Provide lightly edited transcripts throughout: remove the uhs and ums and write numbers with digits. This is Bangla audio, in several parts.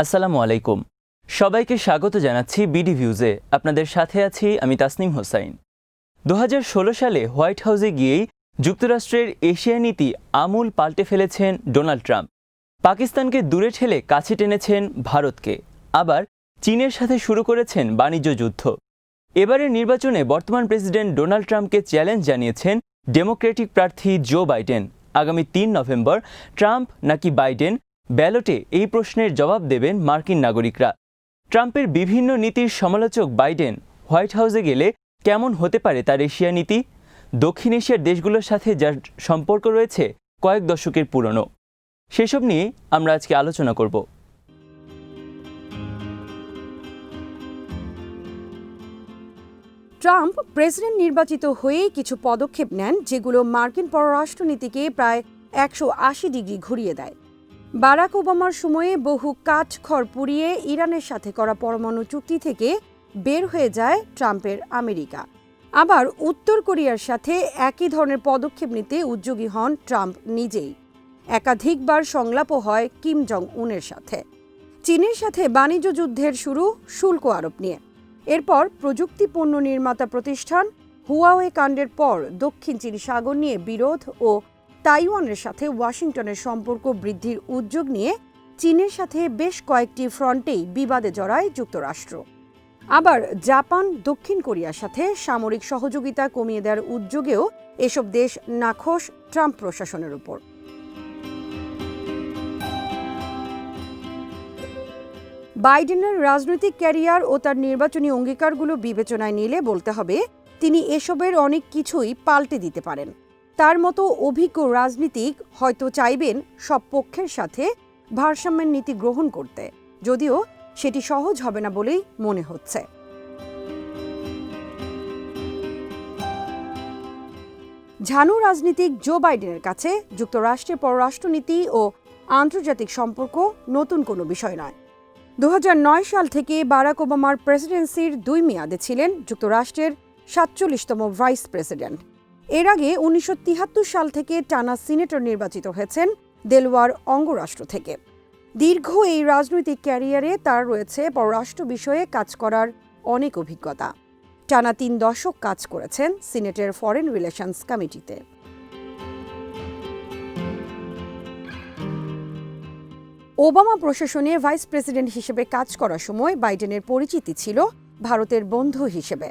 আসসালামু আলাইকুম। সবাইকে স্বাগত জানাচ্ছি বিডি ভিউজে। আপনাদের সাথে আছি আমি তাসনিম হোসাইন। 2016 সালে হোয়াইট হাউসে গিয়েই যুক্তরাষ্ট্রের এশিয়া নীতি আমূল পাল্টে ফেলেছেন ডোনাল্ড ট্রাম্প। পাকিস্তানকে দূরে ঠেলে কাছে টেনেছেন ভারতকে, আবার চীনের সাথে শুরু করেছেন বাণিজ্য যুদ্ধ। এবারের নির্বাচনে বর্তমান প্রেসিডেন্ট ডোনাল্ড ট্রাম্পকে চ্যালেঞ্জ জানিয়েছেন ডেমোক্রেটিক প্রার্থী জো বাইডেন। আগামী 3 নভেম্বর ট্রাম্প নাকি বাইডেন, ব্যালটে এই প্রশ্নের জবাব দেবেন মার্কিন নাগরিকরা। ট্রাম্পের বিভিন্ন নীতির সমালোচক বাইডেন হোয়াইট হাউসে গেলে কেমন হতে পারে তার এশিয়া নীতি? দক্ষিণ এশিয়ার দেশগুলোর সাথে যার সম্পর্ক রয়েছে কয়েক দশকের পুরনো, সেসব নিয়ে আমরা আজকে আলোচনা করব। ট্রাম্প প্রেসিডেন্ট নির্বাচিত হয়েই কিছু পদক্ষেপ নেন যেগুলো মার্কিন পররাষ্ট্রনীতিকে প্রায় 180 ডিগ্রি ঘুরিয়ে দেয়। বারাক ওবামার সময়ে বহু কাঠখড় পুড়িয়ে ইরানের সাথে করা পরমাণু চুক্তি থেকে বের হয়ে যায় ট্রাম্পের আমেরিকা। আবার উত্তর কোরিয়ার সাথে একই ধরনের পদক্ষেপ নিতে উদ্যোগী হন ট্রাম্প নিজেই। একাধিকবার সংলাপও হয় কিম জং উনের সাথে। চীনের সাথে বাণিজ্য যুদ্ধের শুরু শুল্ক আরোপ নিয়ে। এরপর প্রযুক্তি পণ্য নির্মাতা প্রতিষ্ঠান হুয়াওয়ে কাণ্ডের পর দক্ষিণ চীন সাগর নিয়ে বিরোধ ও তাইওয়ানের সাথে ওয়াশিংটনের সম্পর্ক বৃদ্ধির উদ্যোগ নিয়ে চীনের সাথে বেশ কয়েকটি ফ্রন্টেই বিবাদে জড়ায় যুক্তরাষ্ট্র। আবার জাপান, দক্ষিণ কোরিয়ার সাথে সামরিক সহযোগিতা কমিয়ে দেওয়ার উদ্যোগেও এসব দেশ নাখোশ ট্রাম্প প্রশাসনের উপর। বাইডেনের রাজনৈতিক ক্যারিয়ার ও তার নির্বাচনী অঙ্গীকারগুলো বিবেচনায় নিলে বলতে হবে তিনি এসবের অনেক কিছুই পাল্টে দিতে পারেন। তার মতো অভিজ্ঞ রাজনীতিক হয়তো চাইবেন সব পক্ষের সাথে ভারসাম্যের নীতি গ্রহণ করতে, যদিও সেটি সহজ হবে না বলেই মনে হচ্ছে। ঝানু রাজনীতিক জো বাইডেনের কাছে যুক্তরাষ্ট্রের পররাষ্ট্রনীতি ও আন্তর্জাতিক সম্পর্ক নতুন কোনো বিষয় নয়। 2009 সাল থেকে বারাক ওবামার প্রেসিডেন্সির 2 মেয়াদে ছিলেন যুক্তরাষ্ট্রের 47তম ভাইস প্রেসিডেন্ট। এর আগে 1973 সাল থেকে টানা সিনেটর নির্বাচিত হয়েছেন দেলওয়ার অঙ্গরাষ্ট্র থেকে। দীর্ঘ এই রাজনৈতিক ক্যারিয়ারে তার রয়েছে পররাষ্ট্র বিষয়ে কাজ করার অনেক অভিজ্ঞতা। টানা 3 দশক কাজ করেছেন সিনেটের ফরেন রিলেশনস কমিটিতে। ওবামা প্রশাসনে ভাইস প্রেসিডেন্ট হিসেবে কাজ করার সময় বাইডেনের পরিচিতি ছিল ভারতের বন্ধু হিসেবে।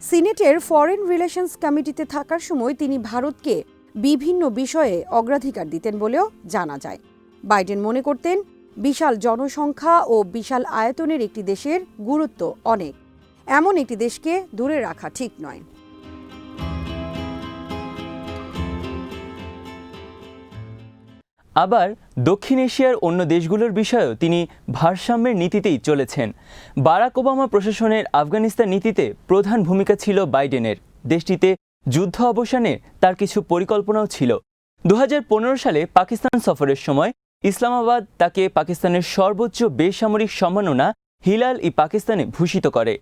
সিনেটের ফরেন রিলেশনস কমিটিতে থাকার সময় তিনি ভারতকে বিভিন্ন বিষয়ে অগ্রাধিকার দিতেন বলেও জানা যায়। বাইডেন মনে করতেন বিশাল জনসংখ্যা ও বিশাল আয়তনের একটি দেশের গুরুত্ব অনেক, এমন একটি দেশকে দূরে রাখা ঠিক নয়। আবার দক্ষিণ এশিয়ার অন্য দেশগুলোর বিষয়েও তিনি ভারসাম্যের নীতিতেই চলেছেন। বারাক ওবামা প্রশাসনের আফগানিস্তান নীতিতে প্রধান ভূমিকা ছিল বাইডেনের। দেশটিতে যুদ্ধ অবসানে তার কিছু পরিকল্পনাও ছিল। 2015 সালে পাকিস্তান সফরের সময় ইসলামাবাদ তাকে পাকিস্তানের সর্বোচ্চ বেসামরিক সম্মাননা হিলাল-ই-পাকিস্তানে ভূষিত করে।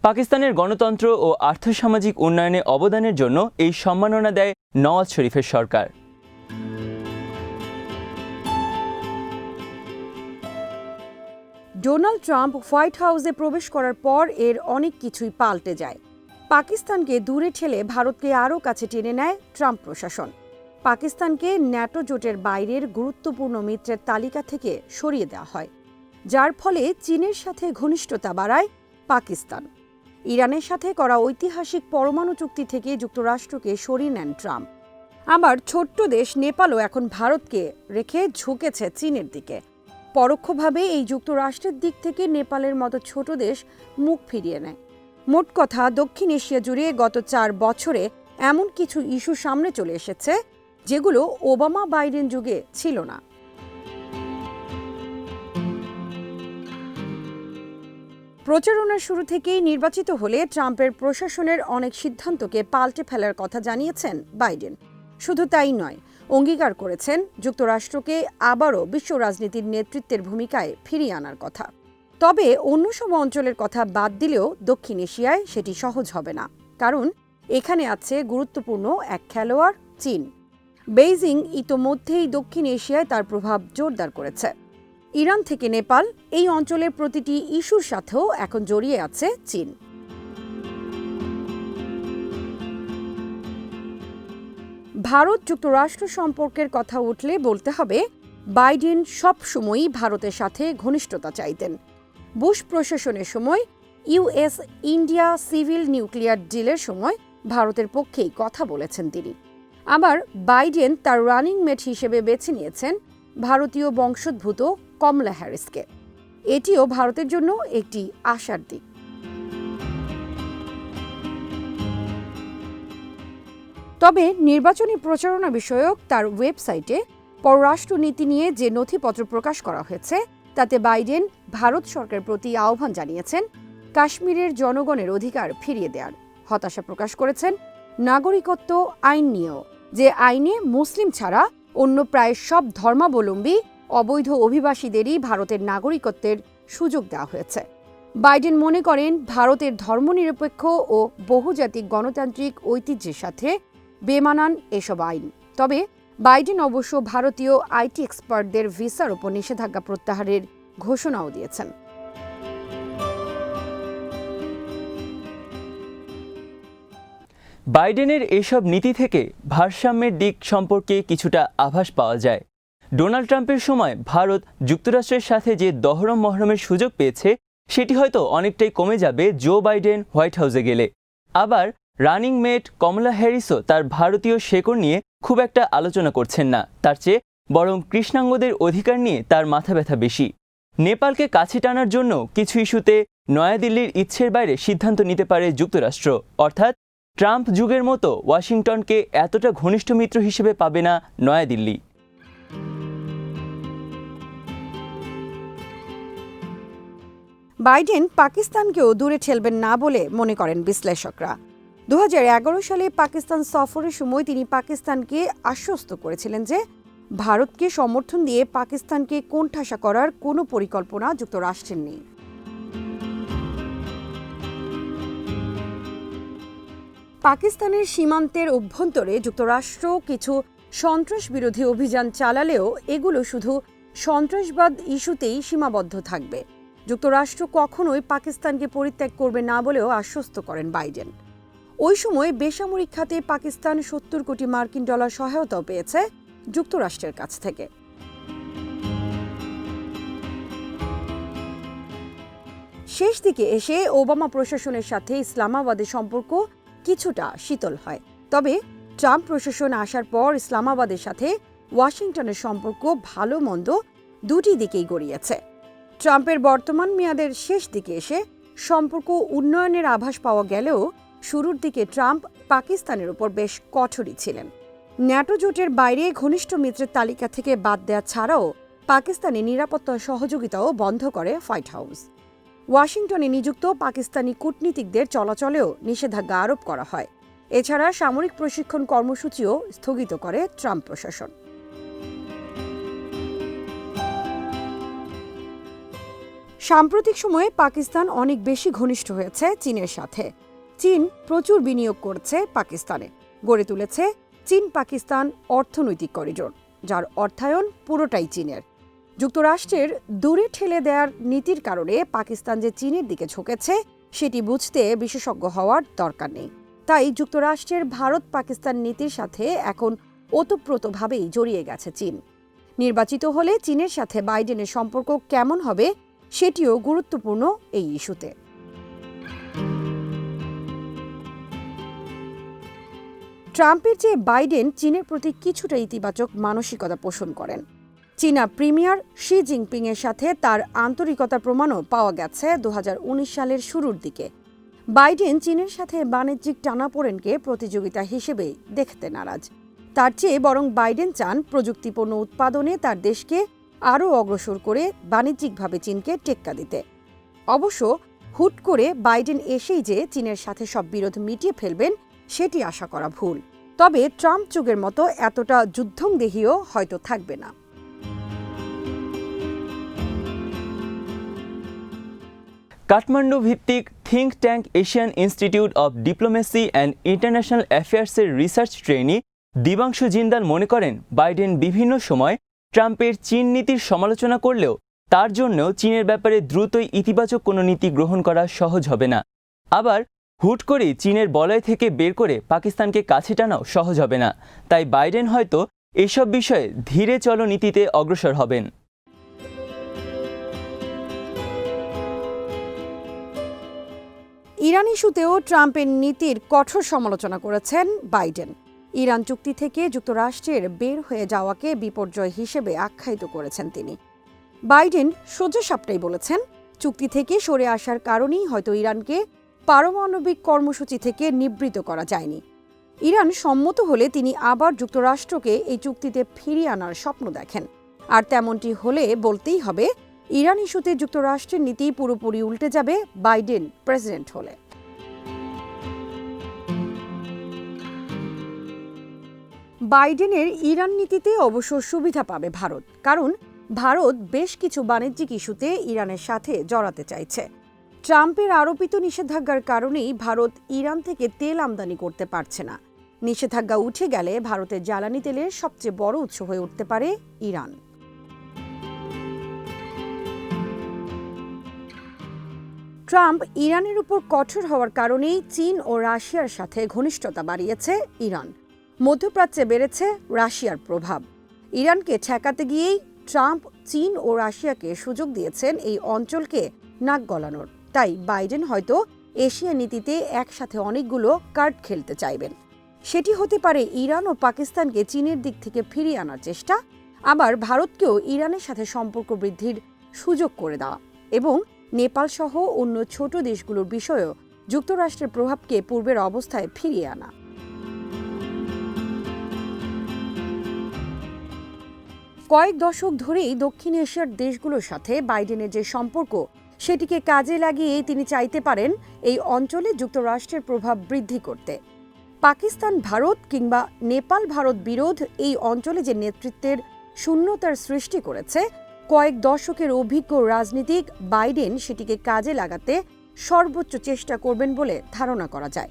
পাকিস্তানের গণতন্ত্র ও আর্থসামাজিক উন্নয়নে অবদানের জন্য এই সম্মাননা দেয় নওয়াজ শরীফের সরকার। ডোনাল্ড ট্রাম্প হোয়াইট হাউসে প্রবেশ করার পর এর অনেক কিছুই পাল্টে যায়। পাকিস্তানকে দূরে ঠেলে ভারতকে আরও কাছে টেনে নেয় ট্রাম্প প্রশাসন। পাকিস্তানকে ন্যাটো জোটের বাইরের গুরুত্বপূর্ণ মিত্রের তালিকা থেকে সরিয়ে দেওয়া হয়, যার ফলে চীনের সাথে ঘনিষ্ঠতা বাড়ায় পাকিস্তান। ইরানের সাথে করা ঐতিহাসিক পরমাণু চুক্তি থেকে যুক্তরাষ্ট্রকে সরিয়ে নেন ট্রাম্প। আবার ছোট্ট দেশ নেপালও এখন ভারতকে রেখে ঝুঁকেছে চীনের দিকে। পরোক্ষভাবে এই যুক্তরাষ্ট্রের দিক থেকে নেপালের মতো ছোট দেশ মুখ ফিরিয়ে নেয়। মোট কথা, দক্ষিণ এশিয়া জুড়ে গত 4 বছরে এমন কিছু ইস্যু সামনে চলে এসেছে যেগুলো ওবামা বাইডেন যুগে ছিল না। প্রচারণার শুরু থেকেই নির্বাচিত হলে ট্রাম্পের প্রশাসনের অনেক সিদ্ধান্তকে পাল্টে ফেলার কথা জানিয়েছেন বাইডেন। শুধু তাই নয়, অঙ্গীকার করেছেন যুক্তরাষ্ট্রকে আবারও বিশ্ব রাজনীতির নেতৃত্বের ভূমিকায় ফিরিয়ে আনার কথা। তবে অন্য সব অঞ্চলের কথা বাদ দিলেও দক্ষিণ এশিয়ায় সেটি সহজ হবে না, কারণ এখানে আছে গুরুত্বপূর্ণ এক খেলোয়াড় চীন। বেইজিং ইতোমধ্যেই দক্ষিণ এশিয়ায় তার প্রভাব জোরদার করেছে। ইরান থেকে নেপাল, এই অঞ্চলের প্রতিটি ইস্যুর সাথেও এখন জড়িয়ে আছে চীন। ভারত যুক্তরাষ্ট্র সম্পর্কের কথা উঠলে বলতে হবে বাইডেন সবসময়ই ভারতের সাথে ঘনিষ্ঠতা চাইতেন। বুশ প্রশাসনের সময় ইউএস ইন্ডিয়া সিভিল নিউক্লিয়ার ডিলের সময় ভারতের পক্ষেই কথা বলেছেন তিনি। আবার বাইডেন তার রানিং মেট হিসেবে বেছে নিয়েছেন ভারতীয় বংশোদ্ভূত কমলা হ্যারিসকে। এটিও ভারতের জন্য একটি আশার দিক। তবে নির্বাচনী প্রচারণা বিষয়ক তার ওয়েবসাইটে পররাষ্ট্রনীতি নিয়ে যে নথিপত্র প্রকাশ করা হয়েছে তাতে বাইডেন ভারত সরকারের প্রতি আহ্বান জানিয়েছেন কাশ্মীরের জনগণের অধিকার ফিরিয়ে দেওয়ার। হতাশা প্রকাশ করেছেন নাগরিকত্ব আইন নিয়েও, যে আইনে মুসলিম ছাড়া অন্য প্রায় সব ধর্মাবলম্বী অবৈধ অভিবাসীদেরই ভারতের নাগরিকত্বের সুযোগ দেওয়া হয়েছে। বাইডেন মনে করেন ভারতের ধর্মনিরপেক্ষ ও বহুজাতিক গণতান্ত্রিক ঐতিহ্যের সাথে বেমানান এসব আইন। তবে বাইডেন অবশ্য ভারতীয় আইটি এক্সপার্টদের ভিসার উপর নিষেধাজ্ঞা প্রত্যাহারের ঘোষণাও দিয়েছেন। বাইডেনের এসব নীতি থেকে ভারসাম্যের দিক সম্পর্কে কিছুটা আভাস পাওয়া যায়। ডোনাল্ড ট্রাম্পের সময় ভারত যুক্তরাষ্ট্রের সাথে যে দহরম মহরমের সুযোগ পেয়েছে সেটি হয়তো অনেকটাই কমে যাবে জো বাইডেন হোয়াইট হাউসে গেলে। আবার রানিং মেট কমলা হ্যারিসও তার ভারতীয় শেকড় নিয়ে খুব একটা আলোচনা করছেন না, তার চেয়ে বরং কৃষ্ণাঙ্গদের অধিকার নিয়ে তার মাথা ব্যথা বেশি। নেপালকে কাছে টানার জন্য কিছু ইস্যুতে নয়াদিল্লির ইচ্ছের বাইরে সিদ্ধান্ত নিতে পারে যুক্তরাষ্ট্র, অর্থাৎ ট্রাম্প যুগের মতো ওয়াশিংটনকে এতটা ঘনিষ্ঠ মিত্র হিসেবে পাবে না নয়াদিল্লি। বাইডেন পাকিস্তানকেও দূরে ঠেলবেন না বলে মনে করেন বিশ্লেষকরা। 2011 সালে পাকিস্তান সফরের সময় তিনি পাকিস্তানকে আশ্বস্ত করেছিলেন যে ভারতকে সমর্থন দিয়ে পাকিস্তানকে কোণঠাসা করার কোনো পরিকল্পনা যুক্তরাষ্ট্রের নেই। পাকিস্তানের সীমান্তের অভ্যন্তরে যুক্তরাষ্ট্র কিছু সন্ত্রাস বিরোধী অভিযান চালালেও এগুলো শুধু সন্ত্রাসবাদ ইস্যুতেই সীমাবদ্ধ থাকবে। যুক্তরাষ্ট্র কখনোই পাকিস্তানকে পরিত্যাগ করবে না বলেও আশ্বস্ত করেন বাইডেন। ওই সময় বেসামরিক খাতে পাকিস্তান 70 কোটি মার্কিন ডলার সহায়তাও পেয়েছে যুক্তরাষ্ট্রের কাছ থেকে। শেষ দিকে এসে ওবামা প্রশাসনের সাথে ইসলামাবাদের সম্পর্ক কিছুটা শীতল হয়। তবে ট্রাম্প প্রশাসন আসার পর ইসলামাবাদের সাথে ওয়াশিংটনের সম্পর্ক ভালো মন্দ দুটি দিকেই গড়িয়েছে। ট্রাম্পের বর্তমান মেয়াদের শেষ দিকে এসে সম্পর্ক উন্নয়নের আভাস পাওয়া গেলেও শুরুর দিকে ট্রাম্প পাকিস্তানের উপর বেশ কঠোরই ছিলেন। ন্যাটো জোটের বাইরে ঘনিষ্ঠ মিত্রের তালিকা থেকে বাদ দেওয়া ছাড়াও পাকিস্তানের নিরাপত্তা সহযোগিতাও বন্ধ করে হোয়াইট হাউস। ওয়াশিংটনে নিযুক্ত পাকিস্তানি কূটনীতিকদের চলাচলেও নিষেধাজ্ঞা আরোপ করা হয়। এছাড়া সামরিক প্রশিক্ষণ কর্মসূচিও স্থগিত করে ট্রাম্প প্রশাসন। সাম্প্রতিক সময়ে পাকিস্তান অনেক বেশি ঘনিষ্ঠ হয়েছে চীনের সাথে। চীন প্রচুর বিনিয়োগ করছে পাকিস্তানে, গড়ে তুলেছে চীন পাকিস্তান অর্থনৈতিক করিডোর, যার অর্থায়ন পুরোটাই চীনের। যুক্তরাষ্ট্রের দূরে ঠেলে দেওয়ার নীতির কারণে পাকিস্তান যে চীনের দিকে ঝুঁকেছে সেটি বুঝতে বিশেষজ্ঞ হওয়ার দরকার নেই। তাই যুক্তরাষ্ট্রের ভারত পাকিস্তান নীতির সাথে এখন ওতপ্রোতভাবেই জড়িয়ে গেছে চীন। নির্বাচিত হলে চীনের সাথে বাইডেনের সম্পর্ক কেমন হবে সেটিও গুরুত্বপূর্ণ এই ইস্যুতে। ট্রাম্পের চেয়ে বাইডেন চীনের প্রতি কিছুটা ইতিবাচক মানসিকতা পোষণ করেন। চীনা প্রিমিয়ার শি জিনপিং এর সাথে তার আন্তরিকতার প্রমাণও পাওয়া গেছে 2019 সালের শুরুর দিকে। বাইডেন চীনের সাথে বাণিজ্যিক টানাপোড়েনকে প্রতিযোগিতা হিসেবেই দেখতে নারাজ। তার চেয়ে বরং বাইডেন চান প্রযুক্তিপণ্য উৎপাদনে তার দেশকে আরও অগ্রসর করে বাণিজ্যিকভাবে চীনকে টেক্কা দিতে। অবশ্য হুট করে বাইডেন এসেই যে চীনের সাথে সব বিরোধ মিটিয়ে ফেলবেন সেটি আশা করা ভুল। তবে ট্রাম্প যুগের মতো এতটা যুদ্ধংদেহীও হয়তো থাকবে না। কাঠমান্ডু ভিত্তিক think tank Asian institute of diplomacy and international অ্যাফেয়ার্সের রিসার্চ ট্রেনি দিবাংশু জিন্দাল মনে করেন বাইডেন বিভিন্ন সময় ট্রাম্পের চীন নীতির সমালোচনা করলেও তার জন্যও চীনের ব্যাপারে দ্রুতই ইতিবাচক কোনো নীতি গ্রহণ করা সহজ হবে না। আবার হুট করেই চীনের বলয় থেকে বের করে পাকিস্তানকে কাছে টানাও সহজ হবে না। তাই বাইডেন হয়তো এসব বিষয়ে ধীরে চলো নীতিতে অগ্রসর হবেন। ইরান ইস্যুতেও ট্রাম্পের নীতির কঠোর সমালোচনা করেছেন বাইডেন। ইরান চুক্তি থেকে যুক্তরাষ্ট্রের বের হয়ে যাওয়াকে বিপর্যয় হিসেবে আখ্যায়িত করেছেন তিনি। বাইডেন সোজাসাপটাই বলেছেন, চুক্তি থেকে সরে আসার কারণেই হয়তো ইরানকে পারমাণবিক কর্মসূচি থেকে নিবৃত্ত করা যায়নি। ইরান সম্মত হলে তিনি আবার যুক্তরাষ্ট্রকে এই চুক্তিতে ফিরিয়ে আনার স্বপ্ন দেখেন। আর তেমনটি হলে বলতেই হবে, ইরান ইস্যুতে যুক্তরাষ্ট্রের নীতি পুরোপুরি উল্টে যাবে বাইডেন প্রেসিডেন্ট হলে। বাইডেনের ইরান নীতিতে অবশ্য সুবিধা পাবে ভারত, কারণ ভারত বেশ কিছু বাণিজ্যিক ইস্যুতে ইরানের সাথে জড়াতে চাইছে। ট্রাম্পের আরোপিত নিষেধাজ্ঞার কারণেই ভারত ইরান থেকে তেল আমদানি করতে পারছে না। নিষেধাজ্ঞা উঠে গেলে ভারতের জ্বালানি তেলের সবচেয়ে বড় উৎস হয়ে উঠতে পারে ইরান। ট্রাম্প ইরানের উপর কঠোর হওয়ার কারণেই চীন ও রাশিয়ার সাথে ঘনিষ্ঠতা বাড়িয়েছে ইরান। মধ্যপ্রাচ্যে বেড়েছে রাশিয়ার প্রভাব। ইরানকে ঠেকাতে গিয়েই ট্রাম্প চীন ও রাশিয়াকে সুযোগ দিয়েছেন এই অঞ্চলকে নাক গলানোর। তাই বাইডেন হয়তো এশিয়া নীতিতে একসাথে অনেকগুলো কার্ড খেলতে চাইবেন। সেটি হতে পারে ইরান ও পাকিস্তানকে চীনের দিক থেকে ফিরিয়ে আনার চেষ্টা, আবার ভারতকেও ইরানের সাথে সম্পর্ক বৃদ্ধির সুযোগ করে দেওয়া, এবং নেপাল সহ অন্য ছোট দেশগুলোর বিষয়েও যুক্তরাষ্ট্রের প্রভাবকে পূর্বের অবস্থায় ফিরিয়ে আনা। কয়েক দশক ধরেই দক্ষিণ এশিয়ার দেশগুলোর সাথে বাইডেনের যে সম্পর্ক, সেটিকে কাজে লাগিয়ে তিনি চাইতে পারেন এই অঞ্চলে যুক্তরাষ্ট্রের প্রভাব বৃদ্ধি করতে। পাকিস্তান ভারত কিংবা নেপাল ভারত বিরোধ এই অঞ্চলে যে নেতৃত্বের শূন্যতার সৃষ্টি করেছে, কয়েক দশকের অভিজ্ঞ রাজনীতিক বাইডেন সেটিকে কাজে লাগাতে সর্বোচ্চ চেষ্টা করবেন বলে ধারণা করা যায়।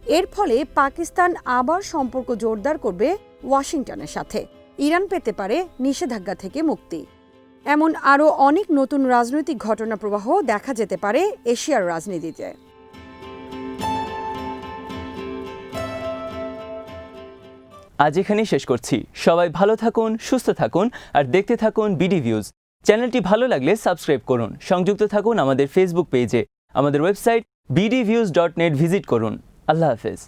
এর ফলে পাকিস্তান আবার সম্পর্ক জোরদার করবে ওয়াশিংটনের সাথে। ইরান পেতে পারে নিষেধাজ্ঞা থেকে মুক্তি। এমন আরও অনেক নতুন রাজনৈতিক ঘটনা প্রবাহ দেখা যেতে পারে এশিয়ার রাজনীতিতে। আজ এখানেই শেষ করছি। সবাই ভালো থাকুন, সুস্থ থাকুন আর দেখতে থাকুন বিডি ভিউজ। চ্যানেলটি ভালো লাগলে সাবস্ক্রাইব করুন। সংযুক্ত থাকুন আমাদের ফেসবুক পেজে। আমাদের ওয়েবসাইট bdviews.net ভিজিট করুন। আল্লাহ হাফেজ।